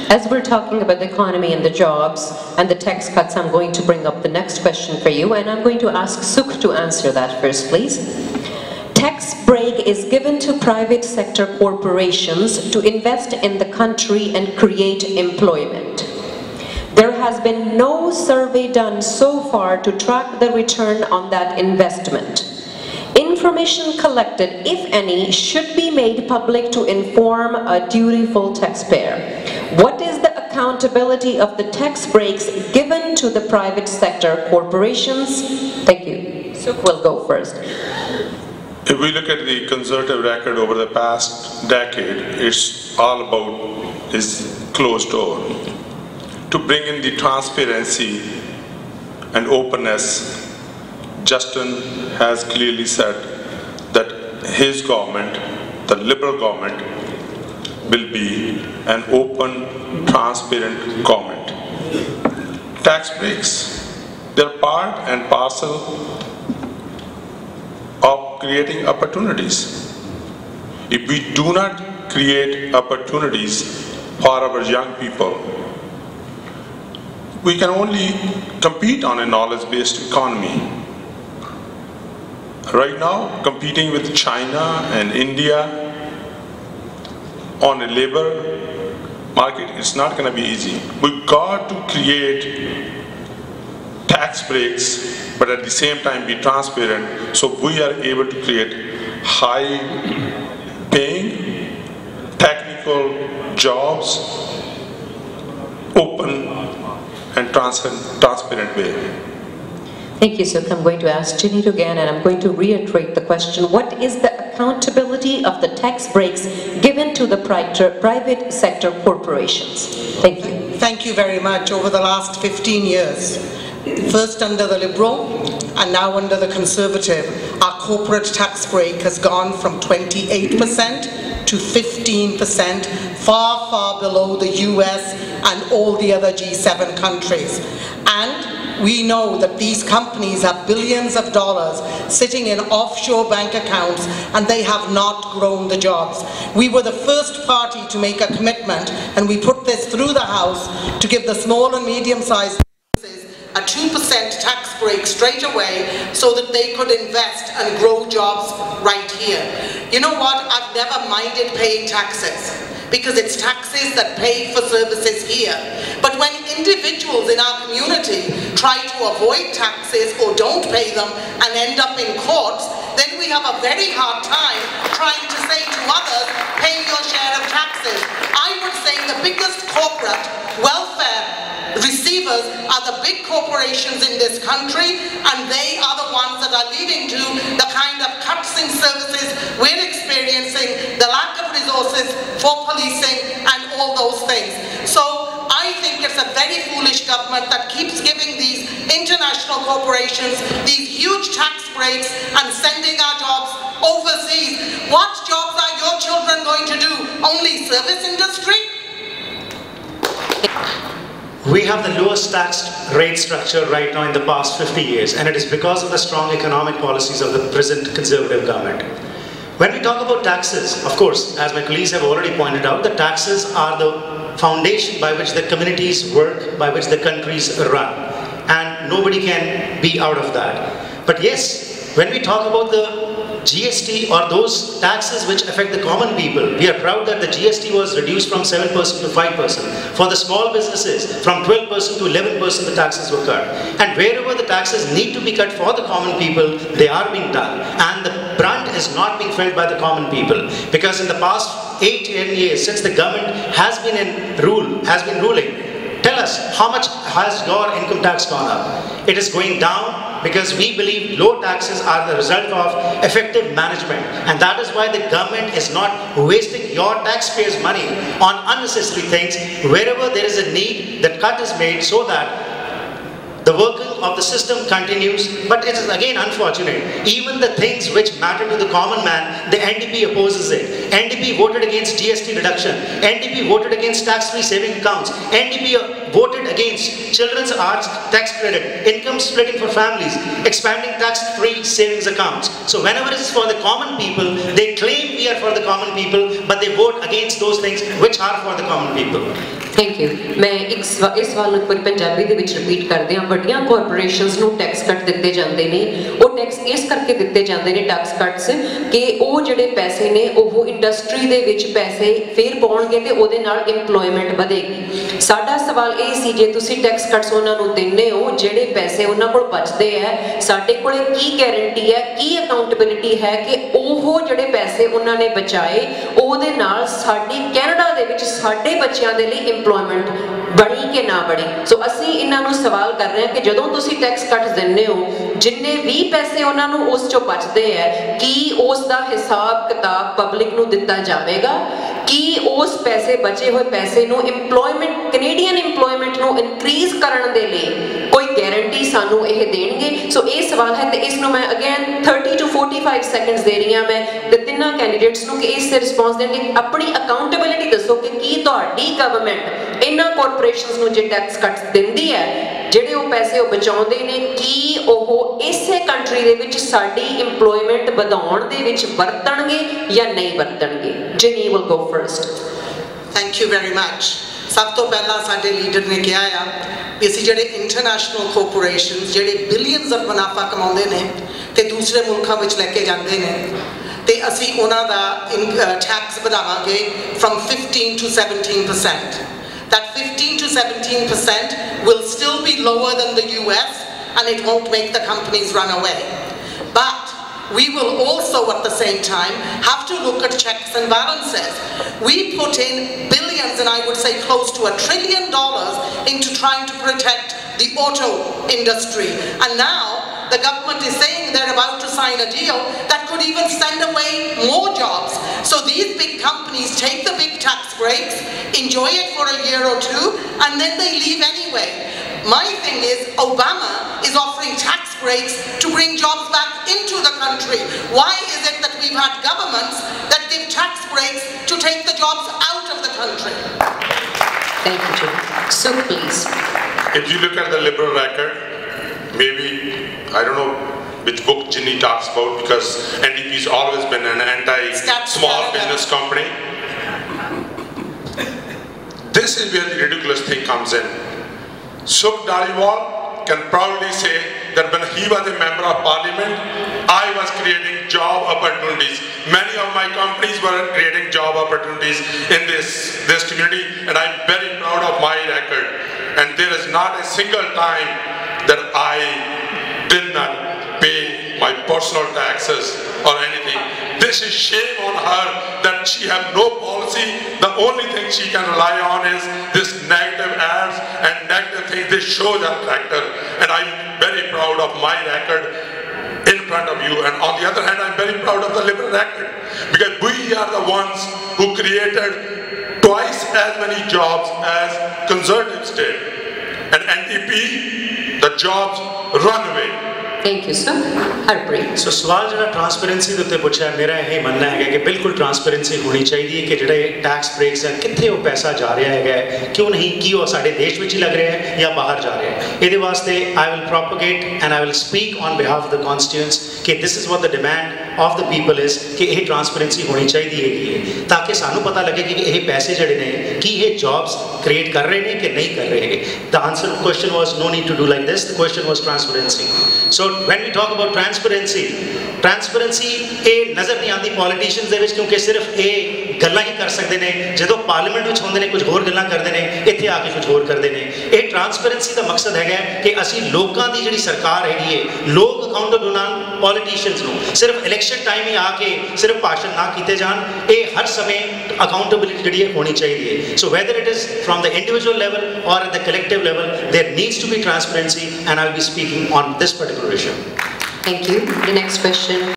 As we're talking about the economy and the jobs and the tax cuts, I'm going to bring up the next question for you, and I'm going to ask Sukh to answer that first, please. Tax break is given to private sector corporations to invest in the country and create employment. There has been no survey done so far to track the return on that investment. Information collected, if any, should be made public to inform a dutiful taxpayer. What is the accountability of the tax breaks given to the private sector corporations? Thank you. Sukh will go first. If we look at the conservative record over the past decade, it's all about this closed door. To bring in the transparency and openness, Justin has clearly said that his government, the Liberal government, will be an open, transparent government. Tax breaks, they're part and parcel of creating opportunities. If we do not create opportunities for our young people, we can only compete on a knowledge-based economy. Right now, competing with China and India on a labor market, it's not going to be easy. We've got to create tax breaks, but at the same time be transparent, so we are able to create high-paying, technical jobs, open and transparent way. Thank you, Sukh. I'm going to ask Janeet again, and I'm going to reiterate the question. What is the accountability of the tax breaks given to the private sector corporations? Thank you. Thank you very much. Over the last 15 years, first under the Liberal and now under the Conservative, our corporate tax break has gone from 28% to 15%, far, far below the US and all the other G7 countries. And we know that these companies have billions of dollars sitting in offshore bank accounts, and they have not grown the jobs. We were the first party to make a commitment, and we put this through the House to give the small and medium-sized businesses a 2% tax break straight away so that they could invest and grow jobs right here. You know what? I've never minded paying taxes, because it's taxes that pay for services here. But when individuals in our community try to avoid taxes or don't pay them and end up in courts, then we have a very hard time trying to say to others, pay your share of taxes. I would say the biggest corporate welfare receivers are the big corporations in this country, and they are the ones that are leading to the kind of cuts in services we're experiencing, the lack of resources for policing and all those things. So I think it's a very foolish government that keeps giving these international corporations these huge tax breaks and sending our jobs overseas. What jobs are your children going to do? Only service industry? We have the lowest tax rate structure right now in the past 50 years, and it is because of the strong economic policies of the present Conservative government. When we talk about taxes, of course, as my colleagues have already pointed out, the taxes are the foundation by which the communities work, by which the countries run, and nobody can be out of that. But yes, when we talk about the GST or those taxes which affect the common people, we are proud that the GST was reduced from 7% to 5%. For the small businesses, from 12% to 11% the taxes were cut. And wherever the taxes need to be cut for the common people, they are being done. And the brunt is not being felt by the common people. Because in the past 8-10 years, since the government has been ruling, tell us, how much has your income tax gone up? It is going down, because we believe low taxes are the result of effective management, and that is why the government is not wasting your taxpayers' money on unnecessary things. Wherever there is a need, that cut is made so that the working of the system continues. But it is again unfortunate, even the things which matter to the common man, the NDP opposes it. NDP voted against GST reduction, NDP voted against tax-free saving accounts, NDP voted against children's arts tax credit, income splitting for families, expanding tax-free savings accounts. So whenever it's for the common people, they claim we are for the common people, but they vote against those things which are for the common people. Thank you. मैं इस सवाल ਨੂੰ पूरी पंजाबी ਦੇ ਵਿੱਚ repeat ਕਰਦੇ ਹਾਂ। ਵੱਡੀਆਂ ਕਾਰਪੋਰੇਸ਼ਨਸ ਨੂੰ ਟੈਕਸ ਕੱਟ ਦਿੱਤੇ ਜਾਂਦੇ ਨੇ, ਉਹ ਟੈਕਸ ਇਸ ਕਰਕੇ ਦਿੱਤੇ ਜਾਂਦੇ ਨੇ ਟੈਕਸ ਕੱਟਸ ਕਿ ਉਹ ਜਿਹੜੇ ਪੈਸੇ ਨੇ ਉਹ ਇੰਡਸਟਰੀ ਦੇ ਵਿੱਚ ਪੈਸੇ ਫੇਰ ਪਾਉਣਗੇ ਤੇ ਉਹਦੇ ਨਾਲ ਇੰਪਲੋਇਮੈਂਟ ਵਧੇਗੀ। ਸਾਡਾ ਸਵਾਲ ਇਹ ਸੀ ਜੇ ਤੁਸੀਂ ਟੈਕਸ ਕੱਟਸ ਉਹਨਾਂ ਨੂੰ ਦਿੰਦੇ ਹੋ, ਜਿਹੜੇ ਪੈਸੇ ਉਹਨਾਂ ਕੋਲ ਬਚਦੇ ਹੈ, ਸਾਡੇ ਕੋਲ ਕੀ ਗਾਰੰਟੀ ਹੈ, ਕੀ ਅਕਾਊਂਟੇਬਿਲਿਟੀ ਹੈ ਕਿ ਉਹ ਜਿਹੜੇ ਪੈਸੇ ਉਹਨਾਂ ਨੇ ਬਚਾਏ ਉਹਦੇ ਨਾਲ ਸਾਡੀ ਕੈਨੇਡਾ ਦੇ ਵਿੱਚ ਸਾਡੇ ਬੱਚਿਆਂ ਦੇ ਲਈ ਇੰਪਲੋਇਮੈਂਟ ਬਣੀ ਕਿ ਨਾ ਬਣੀ। ਸੋ ਅਸੀਂ ਇਹਨਾਂ ਨੂੰ ਸਵਾਲ ਕਰ ਰਹੇ ਹਾਂ ਕਿ ਜਦੋਂ ਤੁਸੀਂ ਟੈਕਸ ਕੱਟ ਦਿੰਦੇ ਹੋ, ਜਿੰਨੇ ਵੀ ਪੈਸੇ ਉਹਨਾਂ ਨੂੰ ਉਸ ਚੋਂ ਬਚਦੇ ਹੈ, ਕੀ ਉਸ ਦਾ ਹਿਸਾਬ ਕਿਤਾਬ ਪਬਲਿਕ ਨੂੰ ਦਿੱਤਾ ਜਾਵੇਗਾ? ਕੀ ਉਸ ਪੈਸੇ ਬਚੇ ਹੋਏ ਪੈਸੇ ਨੂੰ ਇੰਪਲੋਇਮੈਂਟ, ਕੈਨੇਡੀਅਨ ਇੰਪਲੋਇਮੈਂਟ ਨੂੰ ਇਨਕਰੀਜ਼ ਕਰਨ ਦੇ ਲਈ ਕੋਈ ਗਾਰੰਟੀ ਸਾਨੂੰ ਇਹ ਦੇਣਗੇ? ਸੋ ਇਹ ਸਵਾਲ ਹੈ ਤੇ ਇਸ ਨੂੰ ਮੈਂ ਅਗੇਨ 30 to 45 ਸੈਕਿੰਡਸ ਦੇ ਰਹੀ ਹਾਂ ਮੈਂ ਤੇ ਤਿੰਨਾਂ ਕੈਂਡੀਡੇਟਸ ਨੂੰ ਕਿ ਇਸ ਤੇ ਰਿਸਪੌਂਸ ਦੇਣ ਲਈ ਆਪਣੀ ਅਕਾਊਂਟੇਬਿਲਿਟੀ ਦੱਸੋ ਕਿ ਕੀ ਤੁਹਾਡੀ ਗਵਰਨਮੈਂਟ ਇਹਨਾਂ ਕਾਰਪੋਰੇਸ਼ਨਸ ਨੂੰ ਜੇ ਟੈਕਸ ਕੱਟ ਦਿੰਦੀ ਹੈ, ਜਿਹੜੇ ਉਹ ਪੈਸੇ ਉਹ ਬਚਾਉਂਦੇ ਨੇ, ਕੀ ਉਹ ਇਸੇ ਕੰਟਰੀ ਦੇ ਵਿੱਚ ਸਾਡੀ ਇੰਪਲੋਇਮੈਂਟ ਵਧਾਉਣ ਦੇ ਵਿੱਚ ਵਰਤਣਗੇ ਜਾਂ ਨਹੀਂ ਵਰਤਣਗੇ? ਜਿਨੀ will go first. Thank you very much. ਸਭ ਤੋਂ ਪਹਿਲਾਂ ਸਾਡੇ ਲੀਡਰ ਨੇ ਕਿਹਾ ਆ ਵੀ ਅਸੀਂ ਜਿਹੜੇ ਇੰਟਰਨੈਸ਼ਨਲ ਕਾਰਪੋਰੇਸ਼ਨਸ ਜਿਹੜੇ ਬਿਲੀਅਨਸ ਆਫ ਮੁਨਾਫਾ ਕਮਾਉਂਦੇ ਨੇ ਤੇ ਦੂਸਰੇ ਮੁਲਕਾਂ ਵਿੱਚ ਲੈ ਕੇ ਜਾਂਦੇ ਨੇ ਤੇ ਅਸੀਂ ਉਹਨਾਂ ਦਾ tax ਵਧਾਵਾਂਗੇ from 15 to 17%. That 15 to 17% will still be lower than the US and it won't make the companies run away. But we will also at the same time have to look at checks and balances. We put in billions, and I would say close to $1 trillion into trying to protect the auto industry. And now the government is saying they're about to sign a deal that could even send away more jobs. So these big companies take the big tax breaks, enjoy it for a year or two, and then they leave anyway. My thing is, Obama is offering tax breaks to bring jobs back into the country. Why is it that we've had governments that give tax breaks to take the jobs out of the country? Thank you, Jim. So please. If you look at the Liberal record, maybe, I don't know which book Ginny talks about, because NDP's always been an anti-small business company. This is where the ridiculous thing comes in. Sukh Dhaliwal can proudly say that when he was a member of parliament, I was creating job opportunities. Many of my companies were creating job opportunities in this community, and I'm very proud of my record. And there is not a single time that I did not pay my personal taxes or anything. This is shame on her that she has no policy. The only thing she can rely on is this negative ads and negative things they show that character. And I'm very proud of my record in front of you. And on the other hand, I'm very proud of the Liberal record, because we are the ones who created twice as many jobs as Conservatives did. And NDP, the jobs run away. Thank you, sir. Harpreet. So सवाल जो transparency के उत्ते पूछा, मेरा यही मानना है कि बिल्कुल ट्रांसपेरेंसी होनी चाहिए कि जो टैक्स ब्रेक्स हैं कितने वो पैसा जा रहा है, क्यों नहीं, कि वो साढ़े देश में ही लग रहे हैं या बाहर जा रहे हैं। ये वास्ते I will propagate and I will speak on behalf of the constituents कि this is what the demand of the people is कि ये ट्रांसपेरेंसी होनी चाहिए है, ताकि सानू पता लगे कि ये पैसे जड़े ने कि ये जॉब्स क्रिएट कर रहे हैं कि नहीं कर रहे हैं। The answer question was no need to do like this, the question was transparency. So when we talk about transparency ये नज़र नहीं आती पॉलिटिशियंस दे विच, क्योंकि सिर्फ ये गल्लां ही कर सकते हैं, जो पार्लीमेंट में होंगे ने कुछ होर गल्लां करते हैं, इत्थे आके कुछ होर करते हैं। ये ट्रांसपेरेंसी का मकसद है कि असी लोगों की जिहड़ी सरकार है, लोग अकाउंटेबल होण पॉलिटिशियंस नूं, सिर्फ इलैक्शन टाइम ही आके सिर्फ भाषण ना किए जान, ये हर समय अकाउंटेबिलिटी जिहड़ी होनी चाहिए। सो whether it is from the individual level or at the collective level, there needs to be transparency, and I will be speaking on this particular issue. Thank you. The next question.